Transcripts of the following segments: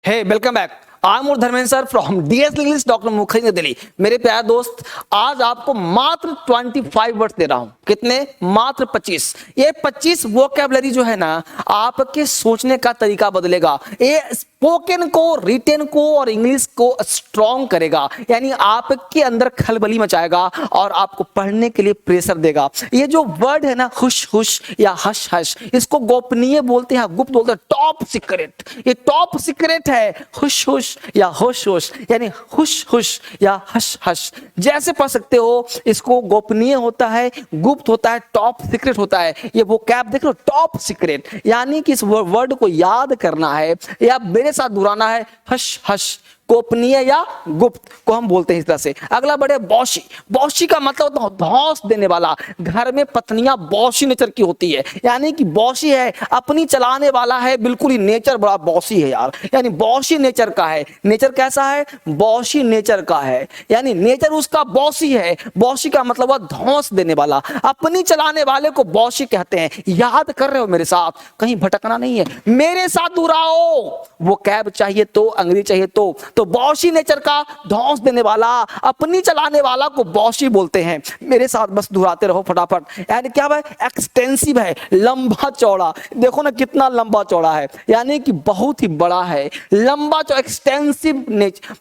Hey welcome back. I am Dharmendra sir from DS English doctor Mukherjee Delhi. मेरे प्यारे दोस्त, आज आपको मात्र 25 वर्ड दे रहा हूं। कितने? मात्र 25। ये 25 वोकैबुलरी जो है ना, आपके सोचने का तरीका बदलेगा। ये स्पोकन को, रिटेन को और इंग्लिश को स्ट्रॉन्ग करेगा, यानी आपके अंदर खलबली मचाएगा और आपको पढ़ने के लिए प्रेशर देगा। ये जो वर्ड है ना, खुश खुश या हश हश, इसको गोपनीय बोलते हैं, गुप्त बोलते हैं, टॉप सीक्रेट। ये टॉप सीक्रेट है, खुश खुश या होश होश, यानी खुश खुश या हश हश, जैसे पढ़ सकते हो। इसको गोपनीय होता है, गुप्त होता है, टॉप सीक्रेट होता है। ये वो कैप देख लो, टॉप सीक्रेट, यानी कि इस वर्ड को याद करना है या मेरे साथ दोहराना है। हश हश, गोपनीय या गुप्त को हम बोलते हैं इस तरह से। अगला बढ़े बॉशी। बॉशी का मतलब होता है धौंस देने वाला। घर में पत्नियां बॉशी नेचर की होती है, यानी कि बॉशी है, अपनी चलाने वाला है, बिल्कुल ही नेचर बड़ा बॉशी है यार, यानी बॉशी नेचर का है। नेचर कैसा है? बॉशी नेचर का है, यानी नेचर उसका बॉसी है। बॉशी का मतलब धौंस देने वाला, अपनी चलाने वाले को बॉशी कहते हैं। याद कर रहे हो मेरे साथ? कहीं भटकना नहीं है, मेरे साथ दोहराओ। वो कैब चाहिए तो, अंग्रेजी चाहिए तो बॉशी नेचर का, धौंस देने वाला, अपनी चलाने वाला को बॉशी बोलते हैं। मेरे साथ बस दोहराते रहो फटाफट। यानी क्या है? एक्सटेंसिव है, लंबा चौड़ा। देखो ना कितना लंबा चौड़ा है, यानी कि बहुत ही बड़ा है। लंबा चौड़ा, एक्सटेंसिव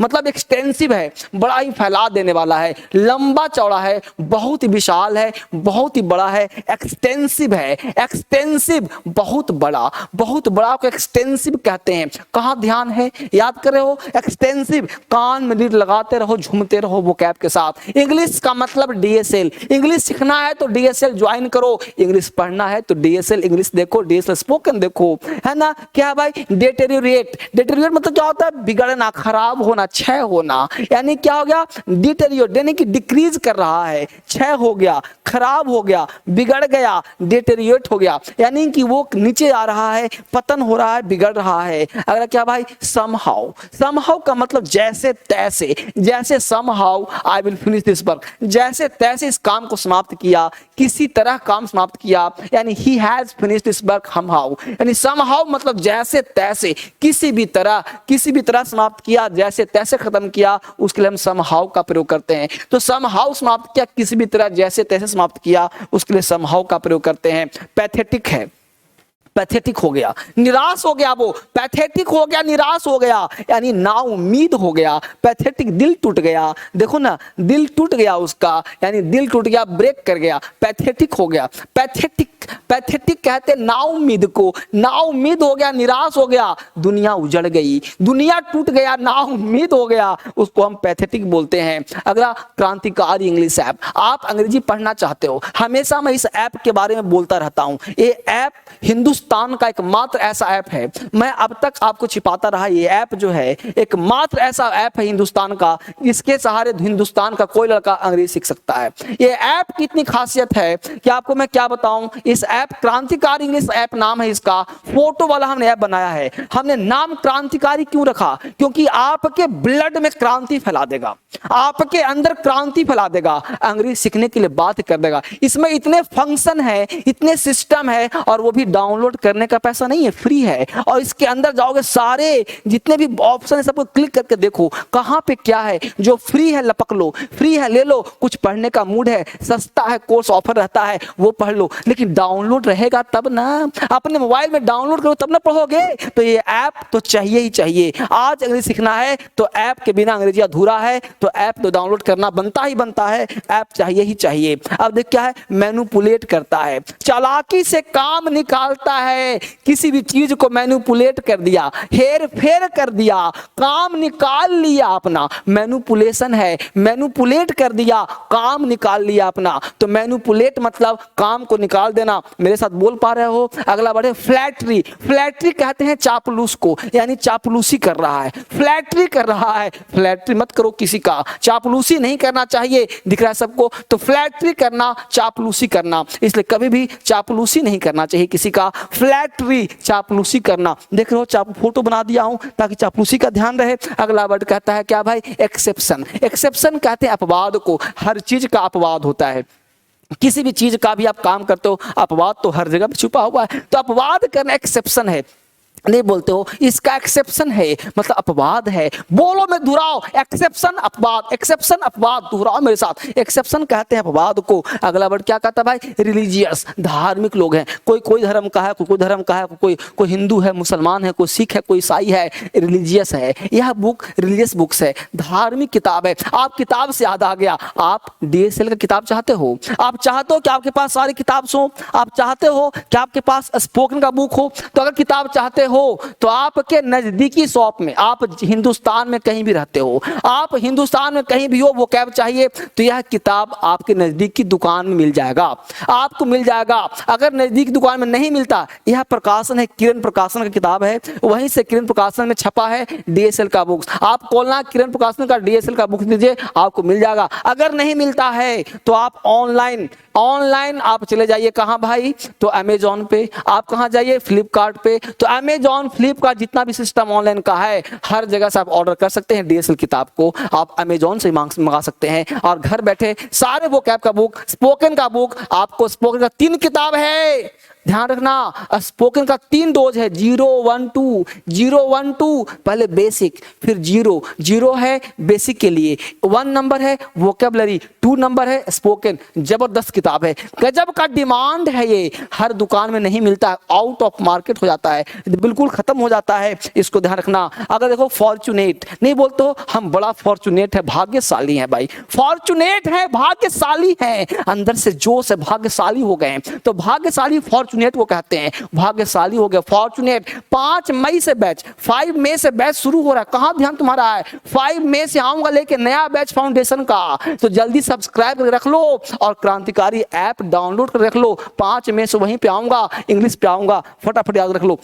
मतलब एक्सटेंसिव है, बड़ा ही फैला देने वाला है। लंबा चौड़ा है, बहुत ही विशाल है, बहुत ही बड़ा है। एक्सटेंसिव है, एक्सटेंसिव बहुत बड़ा, बहुत बड़ा को एक्सटेंसिव कहते हैं। कहां ध्यान है? याद कर रहे हो? एक्सटेंसिव, कान में लीड लगाते रहो, झूमते रहो वो कैप के साथ। इंग्लिश का मतलब डीएसएल। इंग्लिश सीखना है तो डीएसएल ज्वाइन करो, इंग्लिश पढ़ना है तो डीएसएल इंग्लिश देखो, डीएसएल स्पोकन देखो, है ना। क्या भाई? डिटेरियोरेट। डिटेरियोरेट मतलब क्या होता है? बिगड़ना, खराब होना, क्षय होना। यानी क्या हो गया? डिटेरियोरेट, यानी कि डिक्रीज कर रहा है, क्षय हो गया, खराब हो गया, बिगड़ गया, डिटेरियोरेट हो गया, यानी कि वो नीचे आ रहा है, पतन हो रहा है, बिगड़ रहा है। अगर क्या भाई? समहाउ। समहाउ का मतलब जैसे तैसे, जैसे somehow I will finish this work, जैसे तैसे इस काम को समाप्त किया, किसी तरह काम समाप्त किया, यानी he has finished this work somehow. यानी समहाउ मतलब जैसे तैसे, किसी भी तरह समाप्त किया, जैसे तैसे खत्म किया, उसके लिए हम समहाउ का प्रयोग करते हैं। तो समहाउ समाप्त किया, किसी भी तरह जैसे तैसे समाप्त किया, उसके लिए समहाउ का प्रयोग करते हैं। पैथेटिक है, पैथेटिक हो गया, निराश हो गया, वो पैथेटिक हो गया, निराश हो गया, यानी नाउम्मीद हो गया। पैथेटिक, दिल टूट गया। देखो ना, दिल टूट गया उसका, यानी दिल टूट गया, ब्रेक कर गया, पैथेटिक हो गया। पैथेटिक, पैथेटिक कहते नाउम्मीद को। नाउम्मीद हो गया, निराश हो गया, दुनिया उजड़ गई, दुनिया टूट गया, नाउम्मीद हो गया, उसको हम पैथेटिक बोलते हैं। अगला, क्रांतिकारी इंग्लिश ऐप। आप अंग्रेजी पढ़ना चाहते हो, हमेशा मैं इस ऐप के बारे में बोलता रहता हूं। ये ऐप हिंदुस्तान का एकमात्र ऐसा ऐप है, मैं अब तक आपको छिपाता रहा। ये ऐप जो है एकमात्र ऐसा ऐप है हिंदुस्तान का, जिसके सहारे हिंदुस्तान का कोई लड़का अंग्रेजी सीख सकता है। ये ऐप की इतनी खासियत है कि आपको मैं क्या बताऊं। इस ऐप, क्रांतिकारी इंग्लिश ऐप नाम है इसका, फोटो वाला हमने ऐप बनाया है। हमने नाम क्रांतिकारी क्यों रखा? क्योंकि आपके ब्लड में क्रांति फैला देगा, आपके अंदर क्रांति फैला देगा, अंग्रेजी सीखने के लिए बात कर देगा। इसमें इतने फंक्शन है, इतने सिस्टम है, और वो भी डाउनलोड करने का पैसा नहीं है, फ्री है। और इसके अंदर जाओगे, सारे जितने भी ऑप्शन है सबको क्लिक करके देखो कहां पे क्या है। जो फ्री है लपक लो, फ्री है ले लो। कुछ पढ़ने का मूड है, सस्ता है, कोर्स ऑफर रहता है, वो पढ़ लो। लेकिन डाउनलोड रहेगा तब ना, अपने मोबाइल में डाउनलोड करो तब ना पढ़ोगे। तो ये ऐप तो चाहिए ही चाहिए। आज अंग्रेजी सीखना है तो ऐप के बिना अंग्रेजी अधूरा है, तो ऐप तो डाउनलोड करना बनता ही बनता है, ऐप चाहिए ही चाहिए। अब देख क्या है? मैनिपुलेट करता है, चालाकी से काम निकालता है। किसी भी चीज को मैनिपुलेट कर दिया, हेर फेर कर दिया, काम निकाल लिया अपना, मैनिपुलेशन है। मैनिपुलेट कर दिया, काम निकाल लिया अपना। तो मैनिपुलेट मतलब काम को निकाल देना। मेरे साथ बोल पा रहे हो? अगला बढ़े, फ्लैटरी। फ्लैटरी कहते हैं चापलूस को, यानी चापलूसी कर रहा है, फ्लैटरी कर रहा है। फ्लैटरी मत करो किसी का, चापलूसी नहीं करना चाहिए, दिख रहा है सबको। तो फ्लैटरी करना, चापलूसी करना, इसलिए कभी भी चापलूसी नहीं करना चाहिए किसी का। फ्लैटरी, चापलूसी करना। देख रहे हो, फोटो बना दिया हूं ताकि चापलूसी का ध्यान रहे। अगला वर्ड कहता है क्या भाई? एक्सेप्शन। एक्सेप्शन कहते हैं अपवाद को। हर चीज का अपवाद होता है, किसी भी चीज का भी आप काम करते हो, अपवाद तो हर जगह पे छुपा हुआ है। तो अपवाद करना एक्सेप्शन है। नहीं बोलते हो, इसका एक्सेप्शन है, मतलब अपवाद है। बोलो, मैं दोहराओ, एक्सेप्शन अपवाद, एक्सेप्शन अपवाद, दोहराओ मेरे साथ, एक्सेप्शन कहते हैं अपवाद को। अगला वर्ड क्या कहता है भाई, रिलीजियस, धार्मिक लोग हैं, कोई कोई धर्म का है, कोई कोई धर्म का है, कोई कोई हिंदू है, मुसलमान है, कोई सिख है, कोई ईसाई है, रिलीजियस है। यह बुक रिलीजियस बुक्स है, धार्मिक किताब है। आप किताब से याद आ गया, आप डीएसएल का किताब चाहते हो, आप चाहते हो कि आपके पास सारी किताब हो, आप चाहते हो कि आपके पास स्पोकन का बुक हो, तो अगर किताब चाहते हो तो आपके नजदीकी शॉप में, आप हिंदुस्तान में कहीं भी रहते हो, आप हिंदुस्तान में कहीं भी हो, वो कैब चाहिए तो यह किताब आपके नजदीकी दुकान में मिल जाएगा, आपको मिल जाएगा। अगर नजदीकी दुकान में नहीं मिलता, यह प्रकाशन है, किरण प्रकाशन का किताब है, वहीं से किरण प्रकाशन में छपा है डीएसएल का बुक। आप खोलना किरण प्रकाशन का डीएसएल का बुक दीजिए, आपको मिल जाएगा। अगर नहीं मिलता है तो आप ऑनलाइन आप चले जाइए, कहां भाई, तो अमेजॉन पे। आप कहां जाइए, फ्लिपकार्ट पे। तो अमेजॉन, फ्लिपकार्ट, जितना भी सिस्टम ऑनलाइन का है, हर जगह से आप ऑर्डर कर सकते हैं। डीएसएल किताब को आप अमेजॉन से मंगा सकते हैं, और घर बैठे सारे वो कैब का बुक, स्पोकन का बुक, आपको स्पोकन का 3 किताब है, ध्यान रखना, स्पोकन का 3 डोज है, 012, 012, पहले बेसिक, फिर 0 है बेसिक के लिए, 1 नंबर है वोकैबुलरी, 2 नंबर है स्पोकन। जबरदस्त किताब है, गजब का डिमांड है, ये हर दुकान में नहीं मिलता, आउट ऑफ मार्केट हो जाता है, बिल्कुल खत्म हो जाता है, इसको ध्यान रखना। अगर देखो फॉर्चुनेट, नहीं बोलते हो हम बड़ा फॉर्चुनेट है, भाग्यशाली है भाई, फॉर्चुनेट है, भाग्यशाली है, अंदर से जोश है, भाग्यशाली हो गए हैं, तो भाग्यशाली फॉर्चुनेट वो कहते हैं, भाग्यशाली हो गया, फॉर्चुनेट। 5 मई से बैच, 5 मई से बैच शुरू हो रहा है, कहां ध्यान तुम्हारा है, 5 मई से आऊंगा लेके नया बैच फाउंडेशन का, तो जल्दी सब्सक्राइब कर रख लो और क्रांतिकारी ऐप डाउनलोड कर रख लो। 5 मई से वहीं पे आऊंगा, इंग्लिश पे आऊंगा, फटाफट याद रख लो।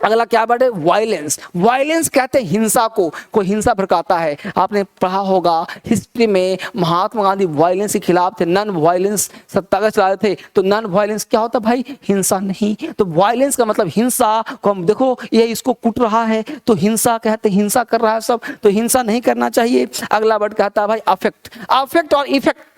अगला क्या वर्ड है, वायलेंस। वायलेंस कहते हैं हिंसा को, कोई हिंसा भड़काता है। आपने पढ़ा होगा हिस्ट्री में, महात्मा गांधी वायलेंस के खिलाफ थे, नॉन वायलेंस सत्याग्रह चला रहे थे। तो नॉन वायलेंस क्या होता भाई, हिंसा नहीं। तो वायलेंस का मतलब हिंसा को, हम देखो ये इसको कुट रहा है तो हिंसा कहते, हिंसा कर रहा है सब, तो हिंसा नहीं करना चाहिए। अगला वर्ड कहता है भाई अफेक्ट। अफेक्ट और इफेक्ट,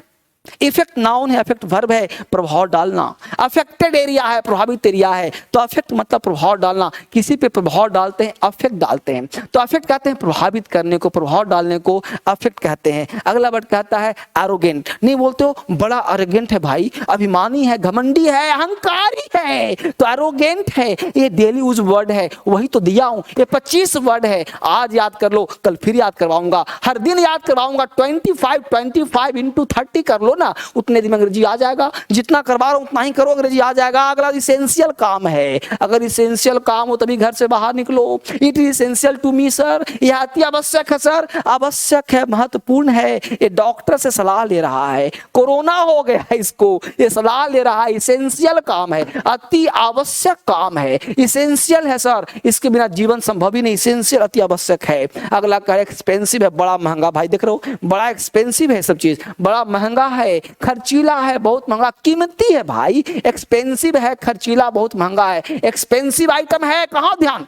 इफेक्ट नाउन है, अफेक्ट वर्ब है, प्रभाव डालना। अफेक्टेड एरिया है, प्रभावित एरिया है, तो अफेक्ट मतलब प्रभाव डालना, किसी पे प्रभाव डालते हैं, अफेक्ट डालते हैं, तो अफेक्ट कहते हैं प्रभावित करने को, प्रभाव डालने को अफेक्ट कहते हैं। अगला वर्ड कहता है एरोगेंट। नहीं बोलते हो बड़ा एरोगेंट है भाई, अभिमानी है, घमंडी है, अहंकारी है, तो एरोगेंट है। ये डेली यूज वर्ड है, वही तो दिया हूं, ये 25 वर्ड है, आज याद कर लो, कल फिर याद करवाऊंगा, हर दिन याद करवाऊंगा। 25 इंटू 30 कर लो ना, उतने दिन में अंग्रेजी आ जाएगा, जितना करवा रहा हूं उतना ही करो, अंग्रेजी आ जाएगा। अगला इसेंशियल काम है, अगर इसेंशियल काम हो तभी घर से बाहर निकलो। It is essential to me sir, यह अति आवश्यक है सर, आवश्यक है, महत्वपूर्ण है। ये डॉक्टर से सलाह ले रहा है, कोरोना हो गया इसको, ये सलाह ले रहा है, इसेंशियल काम है, अति आवश्यक काम है, इसेंशियल है सर, इसके बिना जीवन संभव ही नहीं, इसेंशियल अति आवश्यक है। अगला का एक्सपेंसिव है, बड़ा महंगा, भाई देख रहे हो बड़ा एक्सपेंसिव है, सब चीज बड़ा महंगा है, खर्चीला है, बहुत महंगा, कीमती है भाई, एक्सपेंसिव है, खर्चीला, बहुत महंगा है, एक्सपेंसिव आइटम है। कहां ध्यान,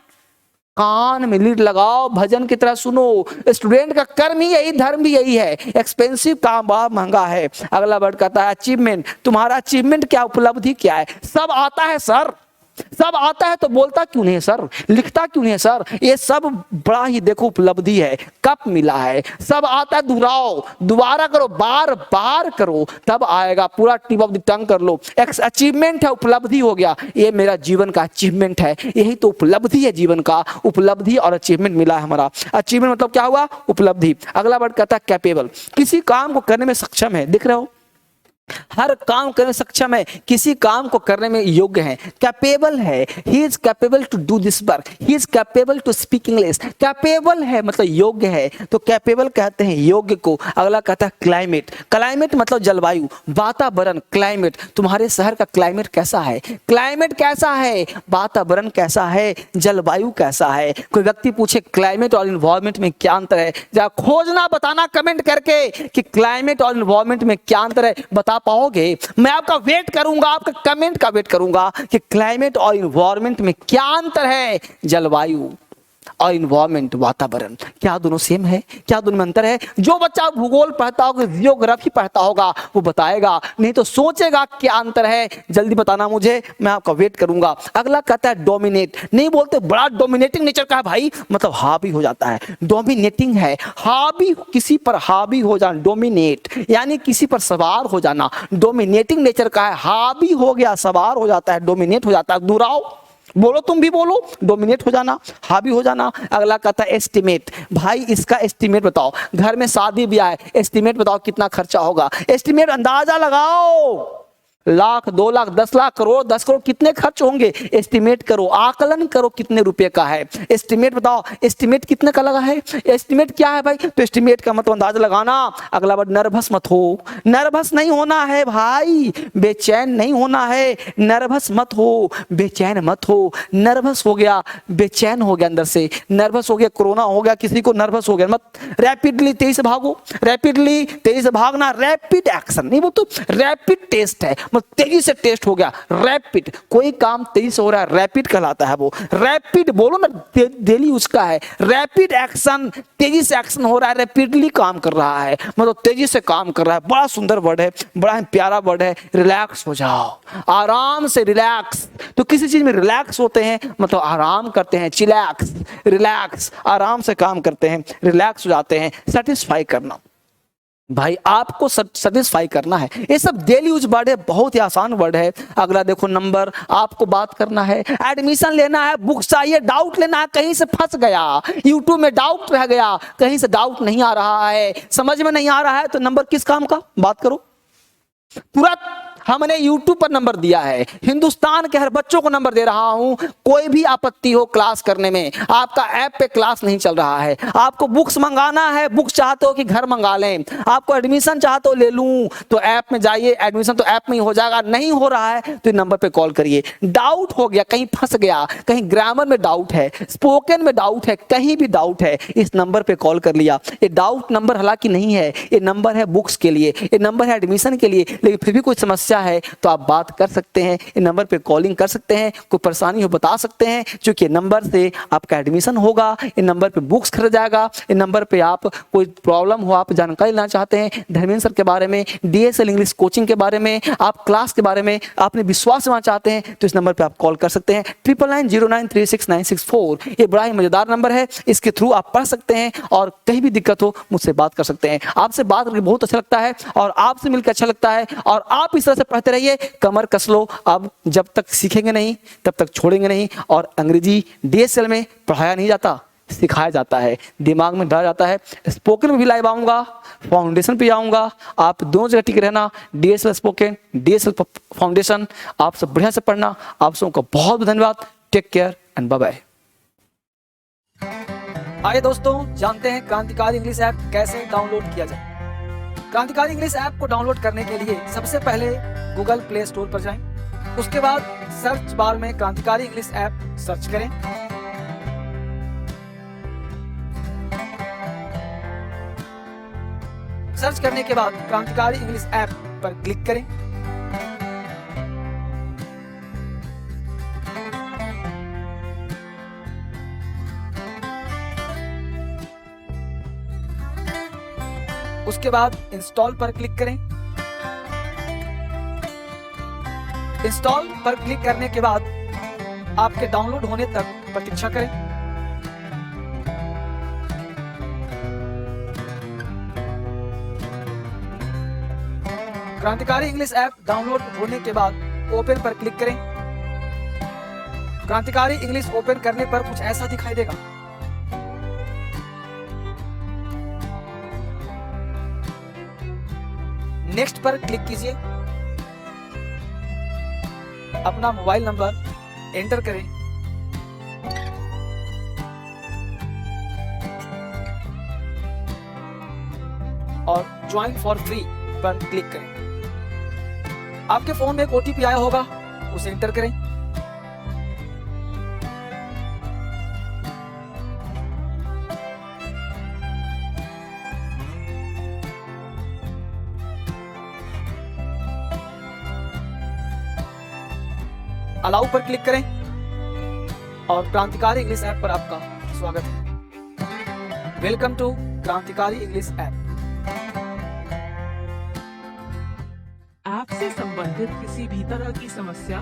कान में लीड लगाओ, भजन की तरह सुनो, स्टूडेंट का कर्म ही यही, धर्म भी यही है, एक्सपेंसिव काम, बड़ा महंगा है। अगला वर्ड कहता है अचीवमेंट। तुम्हारा अचीवमेंट क्या, उपलब्धि क्या है, सब आता है सर, सब आता है तो बोलता क्यों नहीं है सर, लिखता क्यों नहीं है सर, ये सब बड़ा ही देखो उपलब्धि है, कब मिला है, सब आता है, दोहराओ, दोबारा करो, बार बार करो, तब आएगा, पूरा टिप ऑफ द टंग कर लो। अचीवमेंट है, उपलब्धि हो गया, ये मेरा जीवन का अचीवमेंट है, यही तो उपलब्धि है जीवन का, उपलब्धि और अचीवमेंट मिला है हमारा। अचीवमेंट मतलब क्या हुआ, उपलब्धि। अगला वर्ड कहता है कैपेबल, किसी काम को करने में सक्षम है, दिख रहे हो, हर काम करने में सक्षम है, किसी काम को करने में योग्य है, कैपेबल है, he is capable to do this work, he is capable to speak English. Capable है मतलब योग्य है, तो कैपेबल कहते हैं योग्य को। अगला कहता है क्लाइमेट। क्लाइमेट मतलब जलवायु, वातावरण, क्लाइमेट, तुम्हारे शहर का क्लाइमेट कैसा है, क्लाइमेट कैसा है, वातावरण कैसा है, जलवायु कैसा है। कोई व्यक्ति पूछे क्लाइमेट और इन्वायरमेंट में क्या अंतर है, जरा खोजना, बताना कमेंट करके कि क्लाइमेट और इन्वायरमेंट में क्या अंतर है, बता पाओगे। मैं आपका वेट करूंगा, आपका कमेंट का वेट करूंगा कि क्लाइमेट और इन्वायरमेंट में क्या अंतर है, जलवायु। और इन्वायरमेंट, वातावरण, क्या दोनों सेम है? क्या दोनों में अंतर है? जो बच्चा भूगोल पढ़ता होगा, जियोग्राफी पढ़ता होगा, वो बताएगा, नहीं तो सोचेगा क्या अंतर है। जल्दी बताना मुझे, मैं आपका वेट करूंगा। अगला कहता है डोमिनेट। नहीं बोलते बड़ा डोमिनेटिंग नेचर का है भाई, मतलब हावी हो जाता है। डोमिनेटिंग है हावी, किसी पर हावी हो जाना, डोमिनेट यानी किसी पर सवार हो जाना। डोमिनेटिंग नेचर का है, हावी हो गया, सवार हो जाता है, डोमिनेट हो जाता है। दोहराओ, बोलो, तुम भी बोलो, डोमिनेट हो जाना, हावी हो जाना। अगला कहता है एस्टिमेट। भाई इसका एस्टिमेट बताओ, घर में शादी ब्याह है, एस्टिमेट बताओ कितना खर्चा होगा। एस्टिमेट अंदाजा लगाओ, लाख, 2 लाख, 10 लाख, करोड़, 10 करोड़, कितने खर्च होंगे? एस्टिमेट करो, आकलन करो कितने रुपए का है। एस्टिमेट बताओ, एस्टिमेट कितने का लगा है? एस्टिमेट क्या है भाई? तो एस्टिमेट का मतलब अंदाजा लगाना। अगला बार नर्वस मत हो, नर्वस नहीं होना है भाई, बेचैन नहीं होना है। नर्वस मत हो, बेचैन मत हो। नर्वस हो गया, बेचैन हो गया अंदर से, नर्वस हो गया, कोरोना हो गया किसी को, नर्वस हो गया मत। रैपिडली तेजी से भागो, रैपिडली तेजी से भागना, रैपिड एक्शन नहीं, वो तो रैपिड टेस्ट है, तेजी से टेस्ट हो गया। रैपिड, कोई काम तेजी से हो रहा है, रैपिड कहलाता है वो। रैपिड बोलो ना, डेली उसका है। रैपिड एक्शन, तेजी से एक्शन हो रहा है, रैपिडली काम कर रहा है, मतलब तेजी से काम कर रहा है। बड़ा सुंदर वर्ड है, बड़ा प्यारा वर्ड है। रिलैक्स हो जाओ, आराम से रिलैक्स। तो किसी चीज में रिलैक्स होते हैं मतलब आराम करते हैं, चिलैक्स, रिलैक्स, आराम से काम करते हैं, रिलैक्स हो जाते हैं। सेटिस्फाई करना, भाई आपको सेटिस्फाई करना है। ये सब डेली यूज वर्ड है, बहुत ही आसान वर्ड है। अगला देखो नंबर, आपको बात करना है, एडमिशन लेना है, बुक चाहिए, डाउट लेना है, कहीं से फंस गया, यूट्यूब में डाउट रह गया, कहीं से डाउट नहीं आ रहा है, समझ में नहीं आ रहा है, तो नंबर किस काम का? बात करो। तुरंत हमने YouTube पर नंबर दिया है, हिंदुस्तान के हर बच्चों को नंबर दे रहा हूं। कोई भी आपत्ति हो क्लास करने में, आपका ऐप पे क्लास नहीं चल रहा है, आपको बुक्स मंगाना है, बुक्स चाहते हो कि घर मंगा लें, आपको एडमिशन चाहते हो ले लूं, तो ऐप में जाइए, एडमिशन तो ऐप में ही हो जाएगा। नहीं हो रहा है तो नंबर पे कॉल करिए। डाउट हो गया, कहीं फंस गया, कहीं ग्रामर में डाउट है, स्पोकन में डाउट है, कहीं भी डाउट है, इस नंबर पे कॉल कर लिया। ये डाउट नंबर हालांकि नहीं है, ये नंबर है बुक्स के लिए, ये नंबर है एडमिशन के लिए, लेकिन फिर भी कोई समस्या है तो आप बात कर सकते हैं, इन नंबर पे कॉलिंग कर सकते हैं, कोई परेशानी हो बता सकते हैं, क्योंकि नंबर से आपका एडमिशन होगा, इन नंबर पे बुक्स खरीदा जाएगा, इन नंबर पे आप कोई प्रॉब्लम हो, आप जानकारी लेना चाहते हैं धर्मेंद्र सर के बारे में, डीएसएल इंग्लिश कोचिंग के बारे में, आप क्लास के बारे में आपने विश्वास लेना चाहते हैं, तो इस नंबर पर आप कॉल कर सकते हैं 9990936964। ये बड़ा ही मजेदार नंबर है, इसके थ्रू आप पढ़ सकते हैं और कहीं भी दिक्कत हो मुझसे बात कर सकते हैं। आपसे बात करके बहुत अच्छा लगता है और आपसे मिलकर अच्छा लगता है, और आप इस तरह से पढ़ते रहिए, कमर कस लो। अब जब तक सीखेंगे नहीं तब तक छोड़ेंगे नहीं। और अंग्रेजी डीएसएल में पढ़ाया नहीं जाता, सिखाया जाता है, दिमाग में डाला जाता है। स्पोकन में भी लाइव आऊंगा, फाउंडेशन पे आऊंगा, आप दोनों जगह टिके रहना, डीएसएल स्पोकन, डीएसएल फाउंडेशन। आप सब बढ़िया से पढ़ना। आप सबको बहुत बहुत धन्यवाद। Take care and bye bye. आइए दोस्तों, जानते हैं क्रांतिकारी इंग्लिश ऐप कैसे डाउनलोड किया जाए। क्रांतिकारी इंग्लिश ऐप को डाउनलोड करने के लिए सबसे पहले गूगल प्ले स्टोर पर जाएं, उसके बाद सर्च बार में क्रांतिकारी इंग्लिश ऐप सर्च करें। सर्च करने के बाद क्रांतिकारी इंग्लिश ऐप पर क्लिक करें। उसके बाद इंस्टॉल पर क्लिक करें। इंस्टॉल पर क्लिक करने के बाद आपके डाउनलोड होने तक प्रतीक्षा करें। क्रांतिकारी इंग्लिश ऐप डाउनलोड होने के बाद ओपन पर क्लिक करें। क्रांतिकारी इंग्लिश ओपन करने पर कुछ ऐसा दिखाई देगा। नेक्स्ट पर क्लिक कीजिए। अपना मोबाइल नंबर एंटर करें। और ज्वाइन फॉर फ्री पर क्लिक करें। आपके फोन में एक ओटीपी आया होगा, उसे एंटर करें। अलाउ पर क्लिक करें और क्रांतिकारी इंग्लिश ऐप पर आपका स्वागत है। वेलकम टू क्रांतिकारी इंग्लिश ऐप। ऐप से संबंधित किसी भी तरह की समस्या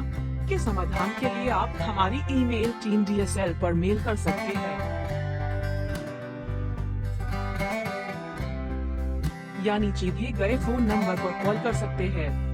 के समाधान के लिए आप हमारी ईमेल टीम DSL पर मेल कर सकते हैं या नीचे दिए गए फोन नंबर पर कॉल कर सकते हैं।